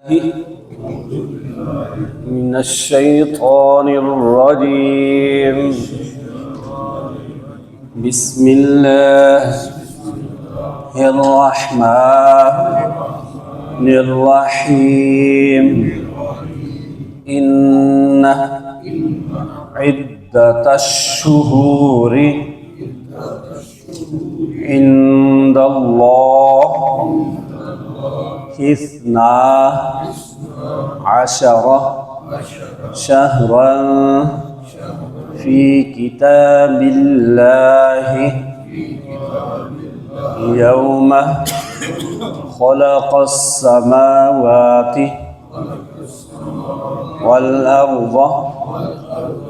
من الشيطان الرجيم. بسم الله الرحمن الرحيم. إن عدة الشهور عند الله 12 شهرا في كتاب الله يوم خلق السماوات والأرض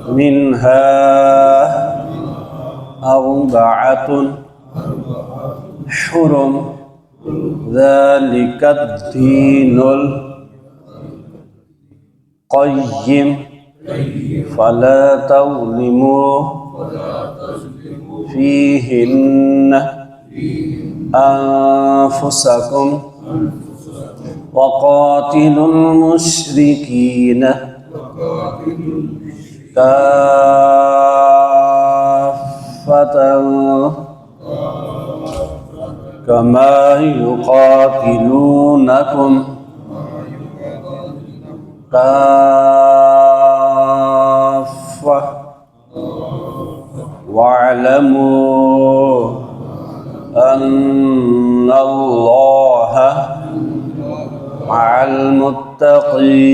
منها 4 حرم ذلك الدين القيم فلا تظلموا فيهن أنفسكم وقاتلوا المشركين كافة كما يقاتلونكم كافة واعلموا أن الله مع المتقين.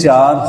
4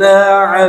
12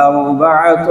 4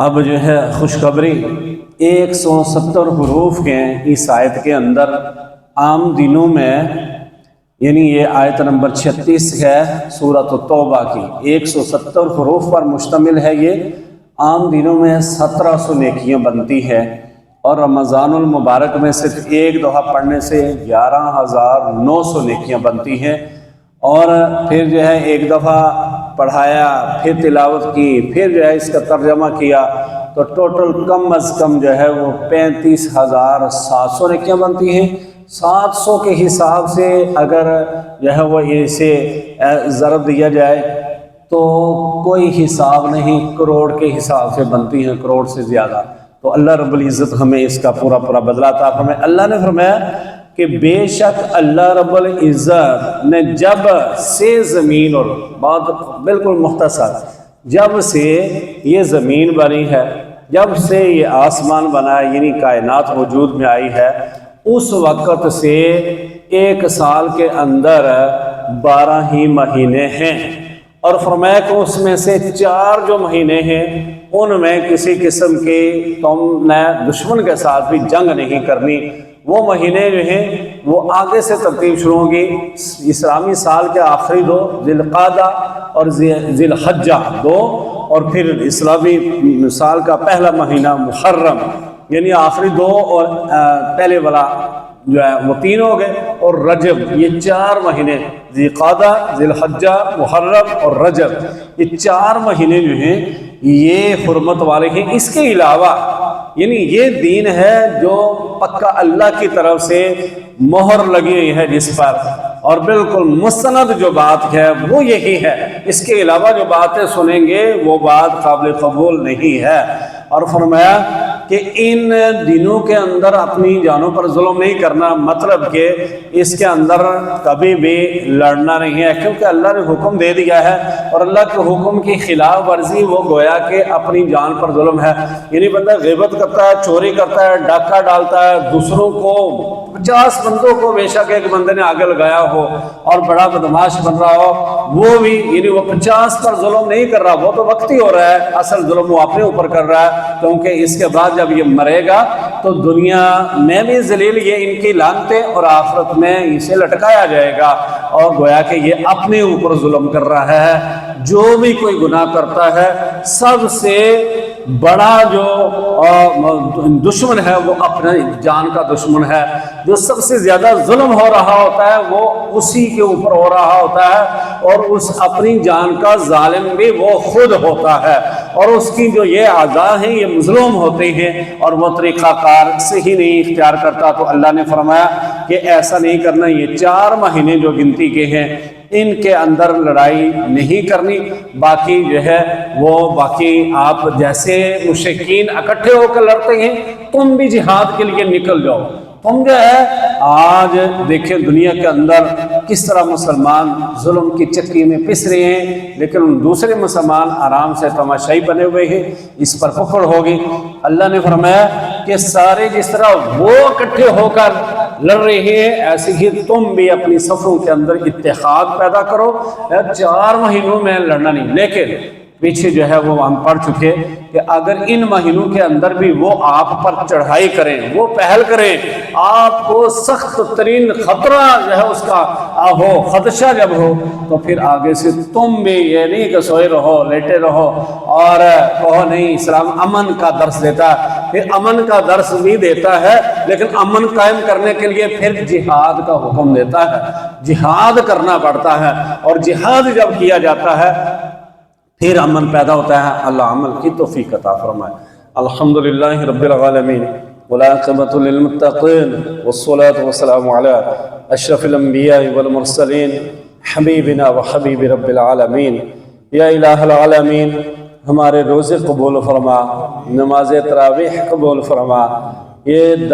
اب جو ہے خوشخبری 170 حروف کے اس آیت کے اندر عام دنوں میں، یعنی یہ آیت نمبر 36 ہے سورۃ التوبہ کی، 170 حروف پر مشتمل ہے یہ۔ عام دنوں میں 1700 نیکیاں بنتی ہے، اور رمضان المبارک میں صرف ایک دفعہ پڑھنے سے 11,900 نیکیاں بنتی ہیں۔ اور پھر جو ہے ایک دفعہ پڑھایا، پھر تلاوت کی، پھر جو ہے اس کا ترجمہ کیا، تو ٹوٹل کم از کم جو ہے وہ 35,700 نیکیاں بنتی ہیں۔ 700 کے حساب سے اگر جو ہے وہ اسے ضرب دیا جائے تو کوئی حساب نہیں، کروڑ کے حساب سے بنتی ہیں، کروڑ سے زیادہ۔ تو اللہ رب العزت ہمیں اس کا پورا پورا بدلہ عطا فرمائے۔ اللہ نے فرمایا کہ بے شک اللہ رب العزت نے جب سے زمین، اور بات بالکل مختصر، جب سے یہ زمین بنی ہے، جب سے یہ آسمان بنا ہے، یعنی کائنات وجود میں آئی ہے، اس وقت سے ایک سال کے اندر 12 ہی مہینے ہیں، اور فرمایا کہ اس میں سے 4 جو مہینے ہیں ان میں کسی قسم کی تم نے دشمن کے ساتھ بھی جنگ نہیں کرنی۔ وہ مہینے جو ہیں وہ آگے سے ترتیب شروع ہوں گی۔ اسلامی سال کے آخری 2 ذی القعدہ اور ذی الحجہ 2، اور پھر اسلامی سال کا پہلا مہینہ محرم، یعنی آخری 2 اور پہلے والا جو ہے وہ 3 ہو گئے، اور رجب، یہ 4 مہینے، ذی القعدہ، ذی الحجہ، محرم اور رجب، یہ 4 مہینے جو ہیں یہ حرمت والے ہیں۔ اس کے علاوہ یعنی یہ دین ہے جو پکا اللہ کی طرف سے مہر لگی ہوئی ہے جس پر، اور بالکل مستند جو بات ہے وہ یہی ہے۔ اس کے علاوہ جو باتیں سنیں گے وہ بات قابل قبول نہیں ہے۔ اور فرمایا کہ ان دنوں کے اندر اپنی جانوں پر ظلم نہیں کرنا، مطلب کہ اس کے اندر کبھی بھی لڑنا نہیں ہے، کیونکہ اللہ نے حکم دے دیا ہے، اور اللہ کے حکم کی خلاف ورزی وہ گویا کہ اپنی جان پر ظلم ہے۔ یعنی بندہ غیبت کرتا ہے، چوری کرتا ہے، ڈاکہ ڈالتا ہے، دوسروں کو 50 بندوں کو بے شک ایک بندے نے آگے لگایا ہو اور بڑا بدماش بن رہا ہو، وہ بھی یعنی وہ 50 پر ظلم نہیں کر رہا، وہ تو وقتی ہو رہا ہے، اصل ظلم وہ اپنے اوپر کر رہا ہے، کیونکہ اس کے بعد جب یہ مرے گا تو دنیا میں بھی ذلیل، یہ ان کی لعنتیں، اور آخرت میں اسے لٹکایا جائے گا، اور گویا کہ یہ اپنے اوپر ظلم کر رہا ہے۔ جو بھی کوئی گناہ کرتا ہے، سب سے بڑا جو دشمن ہے وہ اپنے جان کا دشمن ہے۔ جو سب سے زیادہ ظلم ہو رہا ہوتا ہے وہ اسی کے اوپر ہو رہا ہوتا ہے، اور اس اپنی جان کا ظالم بھی وہ خود ہوتا ہے، اور اس کی جو یہ اعضاء ہیں یہ مظلوم ہوتے ہیں، اور وہ طریقہ کار صحیح نہیں اختیار کرتا۔ تو اللہ نے فرمایا کہ ایسا نہیں کرنا، یہ 4 مہینے جو گنتی کے ہیں ان کے اندر لڑائی نہیں کرنی، باقی جو ہے وہ باقی آپ جیسے مشرکین اکٹھے ہو کر لڑتے ہیں، تم بھی جہاد کے لیے نکل جاؤ۔ تم جو ہے آج دیکھیں دنیا کے اندر کس طرح مسلمان ظلم کی چکی میں پس رہے ہیں، لیکن دوسرے مسلمان آرام سے تماشائی بنے ہوئے ہیں، اس پر پکڑ ہوگی۔ اللہ نے فرمایا کہ سارے جس طرح وہ اکٹھے ہو کر لڑ رہے ہیں، ایسے ہی تم بھی اپنی صفوں کے اندر اتحاد پیدا کرو۔ 4 مہینوں میں لڑنا نہیں، لیکن پیچھے جو ہے وہ ہم پڑھ چکے کہ اگر ان مہینوں کے اندر بھی وہ آپ پر چڑھائی کریں، وہ پہل کریں، آپ کو سخت ترین خطرہ جو ہے اس کا ہو، خدشہ جب ہو، تو پھر آگے سے تم بھی یہ نہیں کہ سوئے رہو، لیٹے رہو اور کہو نہیں اسلام امن کا درس دیتا ہے۔ پھر امن کا درس بھی دیتا ہے، لیکن امن قائم کرنے کے لیے پھر جہاد کا حکم دیتا ہے، جہاد کرنا پڑتا ہے، اور جہاد جب کیا جاتا ہے پھر امن پیدا ہوتا ہے۔ اللہ عمل کی توفیق عطا فرمائے۔ الحمدللہ رب العالمین والعاقبۃ للمتقین والصلاة والسلام علی اشرف الانبیاء والمرسلین حبیبنا وحبیب رب العالمین۔ یا الہ العالمین، ہمارے روزے قبول فرما، نماز تراویح قبول فرما، یہ درس